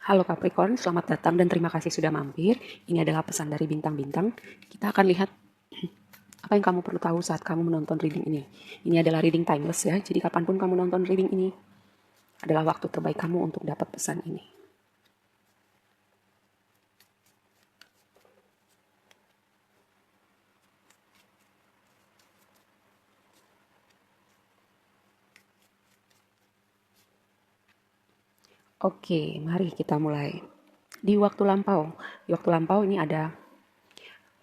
Halo Capricorn, selamat datang dan terima kasih sudah mampir. Ini adalah pesan dari bintang-bintang. Kita akan lihat apa yang kamu perlu tahu saat kamu menonton reading ini. Ini adalah reading timeless ya, jadi kapanpun kamu nonton reading ini adalah waktu terbaik kamu untuk dapat pesan ini. Oke, mari kita mulai. Di waktu lampau ini ada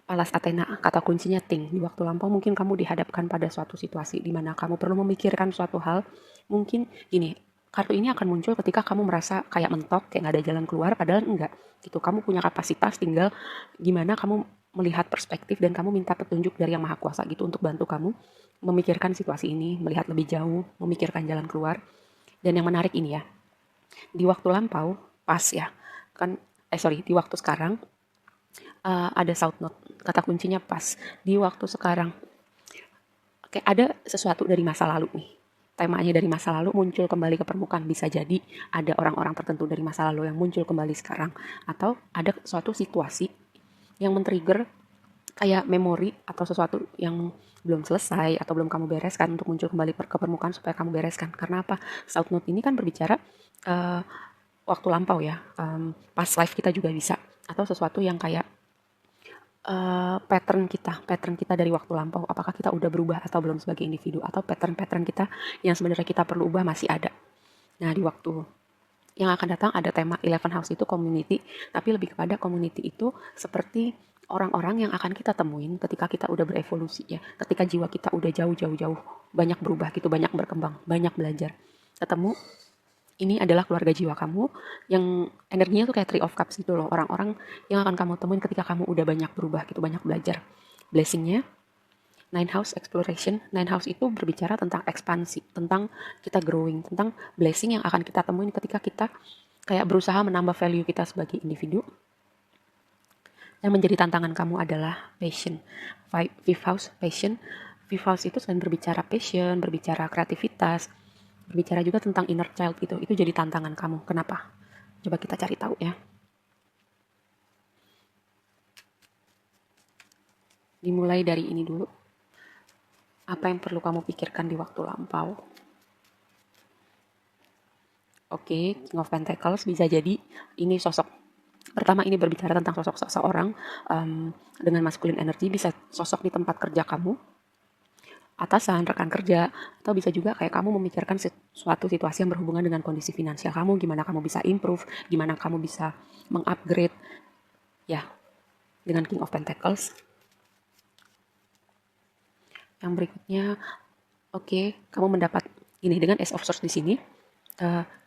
Alas Athena, kata kuncinya think. Di waktu lampau mungkin kamu dihadapkan pada suatu situasi di mana kamu perlu memikirkan suatu hal. Mungkin gini, kartu ini akan muncul ketika kamu merasa kayak mentok, kayak nggak ada jalan keluar, padahal enggak. Gitu, kamu punya kapasitas, tinggal gimana kamu melihat perspektif dan kamu minta petunjuk dari Yang Maha Kuasa gitu untuk bantu kamu memikirkan situasi ini, melihat lebih jauh, memikirkan jalan keluar. Dan yang menarik ini ya, di waktu lampau, pas ya, kan, di waktu sekarang, ada south note, kata kuncinya pas di waktu sekarang. Kayak ada sesuatu dari masa lalu nih, temanya dari masa lalu muncul kembali ke permukaan. Bisa jadi ada orang-orang tertentu dari masa lalu yang muncul kembali sekarang, atau ada suatu situasi yang men-trigger kayak memori atau sesuatu yang belum selesai atau belum kamu bereskan untuk muncul kembali ke permukaan supaya kamu bereskan. Karena apa? South note ini kan berbicara uh, waktu lampau ya, past life kita juga bisa, atau sesuatu yang kayak pattern kita dari waktu lampau, apakah kita udah berubah atau belum sebagai individu, atau pattern-pattern kita yang sebenarnya kita perlu ubah masih ada. Nah, di waktu yang akan datang ada tema 11 house itu community, tapi lebih kepada community itu seperti orang-orang yang akan kita temuin ketika kita udah berevolusi ya, ketika jiwa kita udah jauh banyak berubah gitu, banyak berkembang, banyak belajar. Ketemu ini adalah keluarga jiwa kamu yang energinya tuh kayak Three of Cups gitu loh. Orang-orang yang akan kamu temuin ketika kamu udah banyak berubah gitu, banyak belajar. Blessingnya, Nine House Exploration. Nine House itu berbicara tentang ekspansi, tentang kita growing, tentang blessing yang akan kita temuin ketika kita kayak berusaha menambah value kita sebagai individu. Yang menjadi tantangan kamu adalah passion. Fifth House, passion. Fifth House itu selain berbicara passion, berbicara kreativitas, berbicara juga tentang inner child gitu. Itu jadi tantangan kamu. Kenapa? Coba kita cari tahu ya. Dimulai dari ini dulu. Apa yang perlu kamu pikirkan di waktu lampau? Oke, King of Pentacles bisa jadi ini sosok. Pertama, ini berbicara tentang sosok seseorang dengan masculine energy, bisa sosok di tempat kerja kamu, atasan, rekan kerja, atau bisa juga kayak kamu memikirkan suatu situasi yang berhubungan dengan kondisi finansial kamu, gimana kamu bisa improve, gimana kamu bisa mengupgrade, ya, dengan King of Pentacles. Yang berikutnya, oke, kamu mendapat ini dengan Ace of Swords di sini.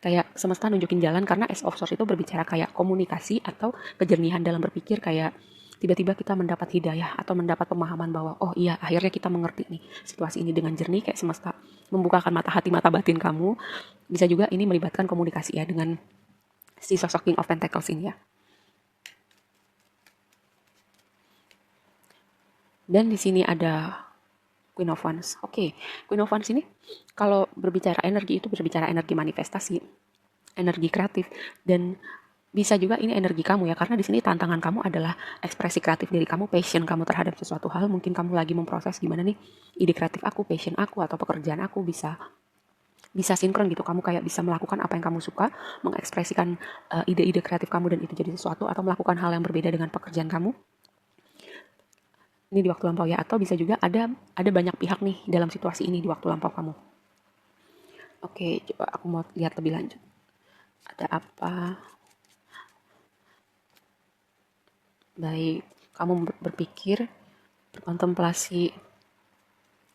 Kayak semesta nunjukin jalan, karena Ace of Swords itu berbicara kayak komunikasi atau kejernihan dalam berpikir, kayak tiba-tiba kita mendapat hidayah atau mendapat pemahaman bahwa oh iya, akhirnya kita mengerti nih situasi ini dengan jernih, kayak semesta membukakan mata hati mata batin kamu. Bisa juga ini melibatkan komunikasi ya dengan si sosok King of Pentacles ini ya. Dan di sini ada Queen of Wands. Oke, Queen of Wands ini kalau berbicara energi itu berbicara energi manifestasi, energi kreatif, dan bisa juga ini energi kamu ya, karena di sini tantangan kamu adalah ekspresi kreatif diri kamu, passion kamu terhadap sesuatu hal. Mungkin kamu lagi memproses gimana nih ide kreatif aku, passion aku, atau pekerjaan aku bisa sinkron gitu. Kamu kayak bisa melakukan apa yang kamu suka, mengekspresikan ide-ide kreatif kamu dan itu jadi sesuatu, atau melakukan hal yang berbeda dengan pekerjaan kamu. Ini di waktu lampau ya, atau bisa juga ada banyak pihak nih dalam situasi ini di waktu lampau kamu. Oke, coba aku mau lihat lebih lanjut. Ada apa? Baik, kamu berpikir, berkontemplasi.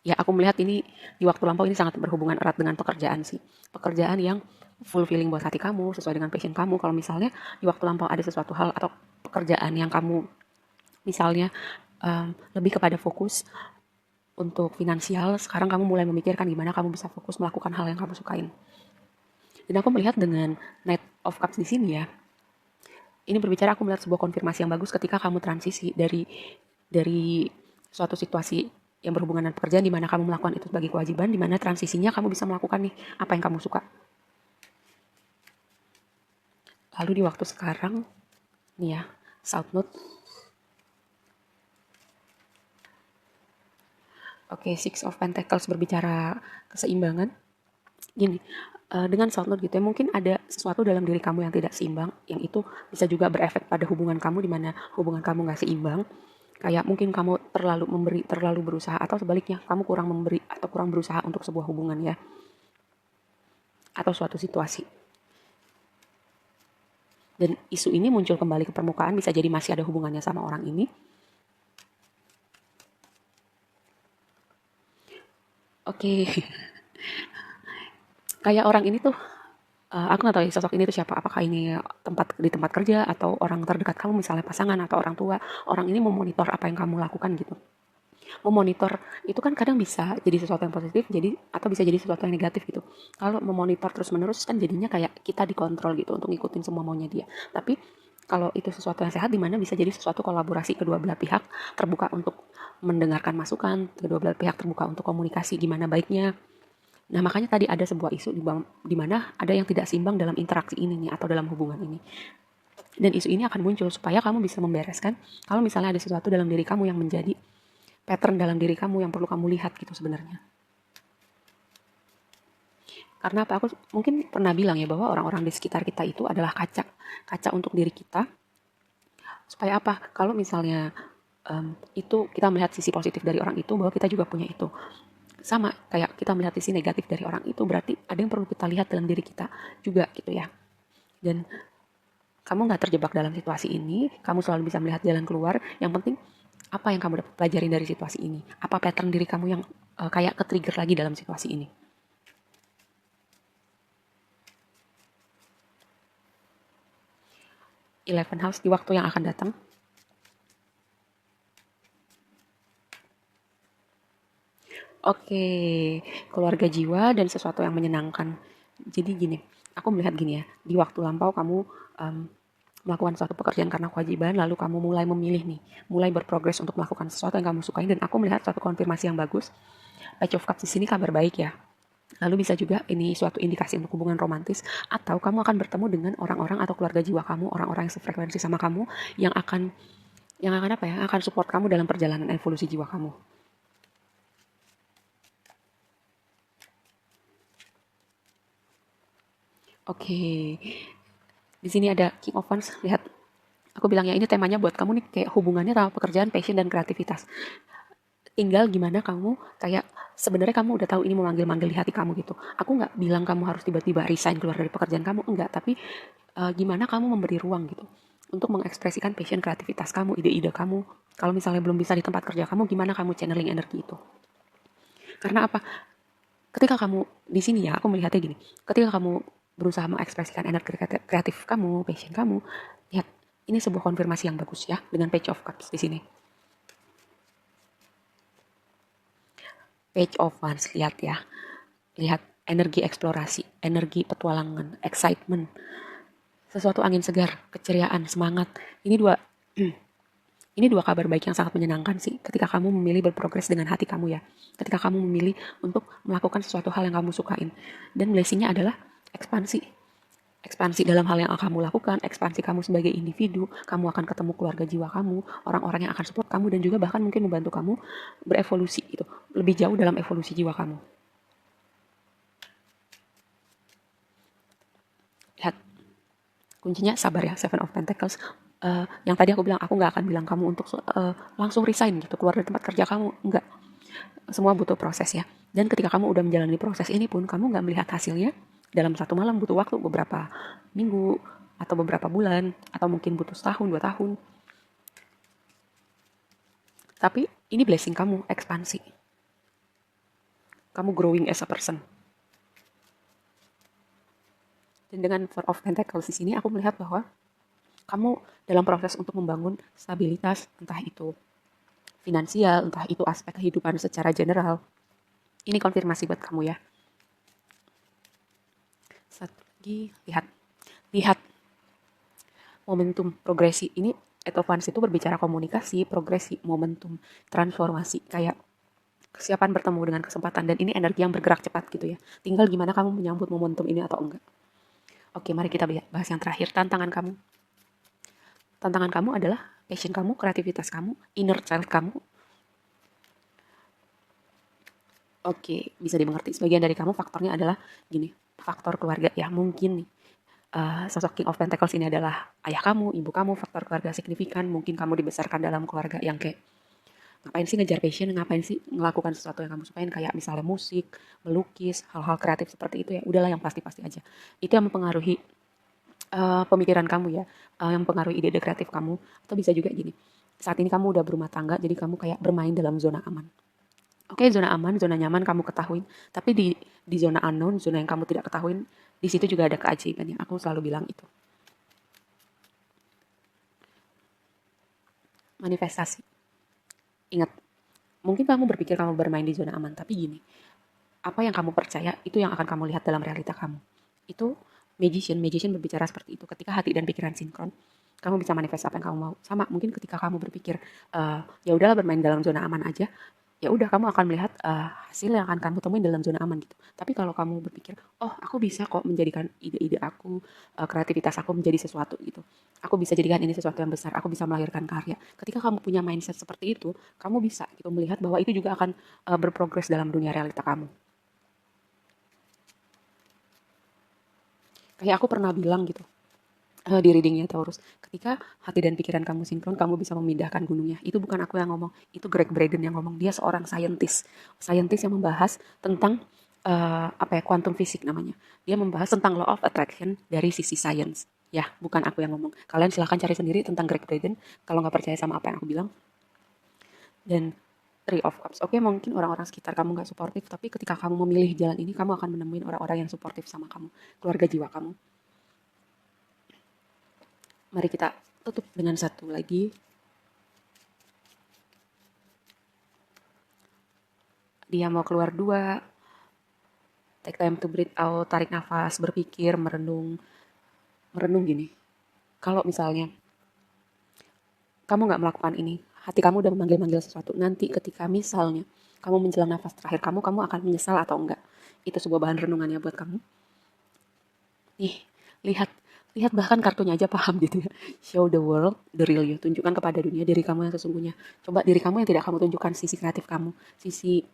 Ya, aku melihat ini di waktu lampau ini sangat berhubungan erat dengan pekerjaan sih. Pekerjaan yang fulfilling buat hati kamu, sesuai dengan passion kamu. Kalau misalnya di waktu lampau ada sesuatu hal atau pekerjaan yang kamu misalnya lebih kepada fokus untuk finansial, sekarang kamu mulai memikirkan gimana kamu bisa fokus melakukan hal yang kamu sukain. Dan aku melihat dengan Knight of Cups di sini ya, ini berbicara aku melihat sebuah konfirmasi yang bagus ketika kamu transisi dari suatu situasi yang berhubungan dengan pekerjaan di mana kamu melakukan itu sebagai kewajiban, di mana transisinya kamu bisa melakukan nih apa yang kamu suka. Lalu di waktu sekarang, nih ya, South Node. Oke, Six of Pentacles berbicara keseimbangan. Gini, dengan South Node gitu ya, mungkin ada sesuatu dalam diri kamu yang tidak seimbang, yang itu bisa juga berefek pada hubungan kamu, di mana hubungan kamu nggak seimbang. Kayak mungkin kamu terlalu memberi, terlalu berusaha, atau sebaliknya, kamu kurang memberi atau kurang berusaha untuk sebuah hubungan ya, atau suatu situasi. Dan isu ini muncul kembali ke permukaan, bisa jadi masih ada hubungannya sama orang ini. Oke, kayak orang ini tuh, aku nggak tahu ya sosok ini tuh siapa. Apakah ini di tempat kerja atau orang terdekat kamu, misalnya pasangan atau orang tua. Orang ini memonitor apa yang kamu lakukan gitu. Memonitor itu kan kadang bisa jadi sesuatu yang positif, jadi atau bisa jadi sesuatu yang negatif gitu. Kalau memonitor terus-menerus kan jadinya kayak kita dikontrol gitu untuk ngikutin semua maunya dia. Tapi kalau itu sesuatu yang sehat, dimana bisa jadi sesuatu kolaborasi kedua belah pihak, terbuka untuk mendengarkan masukan, kedua belah pihak terbuka untuk komunikasi gimana baiknya. Nah, makanya tadi ada sebuah isu di mana ada yang tidak seimbang dalam interaksi ini nih, atau dalam hubungan ini. Dan isu ini akan muncul supaya kamu bisa membereskan kalau misalnya ada sesuatu dalam diri kamu yang menjadi pattern dalam diri kamu yang perlu kamu lihat gitu sebenarnya. Karena apa? Aku mungkin pernah bilang ya bahwa orang-orang di sekitar kita itu adalah kaca. Kaca untuk diri kita. Supaya apa? Kalau misalnya itu kita melihat sisi positif dari orang itu, bahwa kita juga punya itu. Sama kayak kita melihat sisi negatif dari orang itu, berarti ada yang perlu kita lihat dalam diri kita juga gitu ya. Dan kamu nggak terjebak dalam situasi ini, kamu selalu bisa melihat jalan keluar. Yang penting apa yang kamu dapat pelajarin dari situasi ini? Apa pattern diri kamu yang kayak ke-trigger lagi dalam situasi ini? 11 house di waktu yang akan datang. Oke, keluarga jiwa dan sesuatu yang menyenangkan. Jadi gini, aku melihat gini ya, di waktu lampau kamu melakukan suatu pekerjaan karena kewajiban, lalu kamu mulai memilih nih, mulai berprogres untuk melakukan sesuatu yang kamu sukai, dan aku melihat suatu konfirmasi yang bagus. Page of Cups di sini kabar baik ya. Lalu bisa juga ini suatu indikasi untuk hubungan romantis, atau kamu akan bertemu dengan orang-orang atau keluarga jiwa kamu, orang-orang yang sefrekuensi sama kamu, yang akan apa ya, akan support kamu dalam perjalanan evolusi jiwa kamu. Oke, di sini ada King of Wands. Lihat, aku bilang ya ini temanya buat kamu nih, kayak hubungannya sama pekerjaan, passion, dan kreativitas. Tinggal gimana kamu kayak sebenarnya kamu udah tahu ini memanggil-manggil di hati kamu gitu. Aku nggak bilang kamu harus tiba-tiba resign keluar dari pekerjaan kamu, enggak. Tapi gimana kamu memberi ruang gitu untuk mengekspresikan passion, kreativitas kamu, ide-ide kamu. Kalau misalnya belum bisa di tempat kerja kamu, gimana kamu channeling energi itu? Karena apa? Ketika kamu di sini ya, aku melihatnya gini. Ketika kamu berusaha mengekspresikan energi kreatif kamu, passion kamu, lihat ini sebuah konfirmasi yang bagus ya dengan Page of Cups di sini. Page of Wands, lihat ya. Lihat energi eksplorasi, energi petualangan, excitement. Sesuatu angin segar, keceriaan, semangat. Ini dua ini dua kabar baik yang sangat menyenangkan sih ketika kamu memilih berprogres dengan hati kamu ya. Ketika kamu memilih untuk melakukan sesuatu hal yang kamu sukain. Dan blessingnya adalah ekspansi. Ekspansi dalam hal yang akan kamu lakukan, ekspansi kamu sebagai individu, kamu akan ketemu keluarga jiwa kamu, orang-orang yang akan support kamu, dan juga bahkan mungkin membantu kamu berevolusi gitu, lebih jauh dalam evolusi jiwa kamu. Lihat, kuncinya sabar ya, Seven of Pentacles. Yang tadi aku bilang, aku nggak akan bilang kamu untuk langsung resign gitu, keluar dari tempat kerja kamu, enggak. Semua butuh proses ya. Dan ketika kamu udah menjalani proses ini pun, kamu nggak melihat hasilnya dalam satu malam, butuh waktu beberapa minggu, atau beberapa bulan, atau mungkin butuh setahun, 2 tahun. Tapi ini blessing kamu, ekspansi. Kamu growing as a person. Dan dengan Four of Pentacles di sini, aku melihat bahwa kamu dalam proses untuk membangun stabilitas, entah itu finansial, entah itu aspek kehidupan secara general. Ini konfirmasi buat kamu ya. Satu lagi, lihat momentum progresi. Ini Eight of Wands itu berbicara komunikasi, progresi, momentum, transformasi, kayak kesiapan bertemu dengan kesempatan, dan ini energi yang bergerak cepat gitu ya. Tinggal gimana kamu menyambut momentum ini atau enggak. Oke, mari kita bahas yang terakhir, tantangan kamu. Tantangan kamu adalah passion kamu, kreativitas kamu, inner child kamu. Oke, bisa dimengerti. Sebagian dari kamu faktornya adalah gini, faktor keluarga ya. Mungkin nih, sosok King of Pentacles ini adalah ayah kamu, ibu kamu, faktor keluarga signifikan. Mungkin kamu dibesarkan dalam keluarga yang kayak ngapain sih ngejar passion, ngapain sih melakukan sesuatu yang kamu sukain, kayak misalnya musik, melukis, hal-hal kreatif seperti itu ya. Udahlah yang pasti-pasti aja. Itu yang mempengaruhi pemikiran kamu ya, yang mempengaruhi ide-ide kreatif kamu. Atau bisa juga gini, saat ini kamu udah berumah tangga, jadi kamu kayak bermain dalam zona aman. Oke, zona aman, zona nyaman kamu ketahuin, tapi di zona unknown, zona yang kamu tidak ketahuin, di situ juga ada keajaiban yang aku selalu bilang itu. Manifestasi. Ingat, mungkin kamu berpikir kamu bermain di zona aman, tapi gini, apa yang kamu percaya itu yang akan kamu lihat dalam realita kamu. Itu magician berbicara seperti itu. Ketika hati dan pikiran sinkron, kamu bisa manifest apa yang kamu mau. Sama mungkin ketika kamu berpikir ya udahlah bermain dalam zona aman aja, ya udah kamu akan melihat hasil yang akan kamu temuin dalam zona aman gitu. Tapi kalau kamu berpikir, oh aku bisa kok menjadikan ide-ide aku, kreativitas aku menjadi sesuatu gitu. Aku bisa jadikan ini sesuatu yang besar, aku bisa melahirkan karya. Ketika kamu punya mindset seperti itu, kamu bisa gitu melihat bahwa itu juga akan berprogres dalam dunia realita kamu. Kayak aku pernah bilang gitu, di readingnya Taurus, ketika hati dan pikiran kamu sinkron, kamu bisa memindahkan gunungnya. Itu bukan aku yang ngomong, itu Greg Braden yang ngomong. Dia seorang saintis yang membahas tentang apa ya, quantum physics namanya. Dia membahas tentang law of attraction dari sisi science. Ya, bukan aku yang ngomong. Kalian silahkan cari sendiri tentang Greg Braden kalau nggak percaya sama apa yang aku bilang. Dan Three of Cups. Oke, mungkin orang-orang sekitar kamu nggak suportif, tapi ketika kamu memilih jalan ini, kamu akan menemuin orang-orang yang suportif sama kamu, keluarga jiwa kamu. Mari kita tutup dengan satu lagi. Dia mau keluar dua. Take time to breathe out, tarik nafas, berpikir, merenung. Merenung gini. Kalau misalnya kamu nggak melakukan ini, hati kamu udah memanggil-manggil sesuatu. Nanti ketika misalnya kamu menjelang nafas terakhir kamu akan menyesal atau enggak. Itu sebuah bahan renungannya buat kamu. Nih, lihat lihat bahkan kartunya aja paham gitu ya. Show the world the real you. Tunjukkan kepada dunia diri kamu yang sesungguhnya. Coba diri kamu yang tidak kamu tunjukkan, sisi kreatif kamu, sisi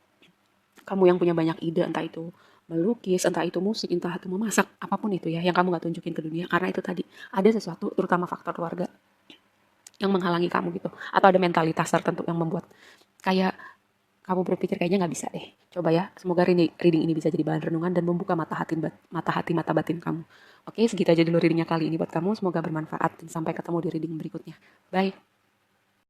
kamu yang punya banyak ide, entah itu melukis, entah itu musik, entah itu memasak, apapun itu ya, yang kamu gak tunjukin ke dunia, karena itu tadi, ada sesuatu, terutama faktor keluarga, yang menghalangi kamu gitu. Atau ada mentalitas tertentu yang membuat, kayak, kamu berpikir kayaknya nggak bisa deh. Coba ya, semoga reading ini bisa jadi bahan renungan dan membuka mata batin kamu. Oke, segitu aja dulu readingnya kali ini buat kamu. Semoga bermanfaat dan sampai ketemu di reading berikutnya. Bye.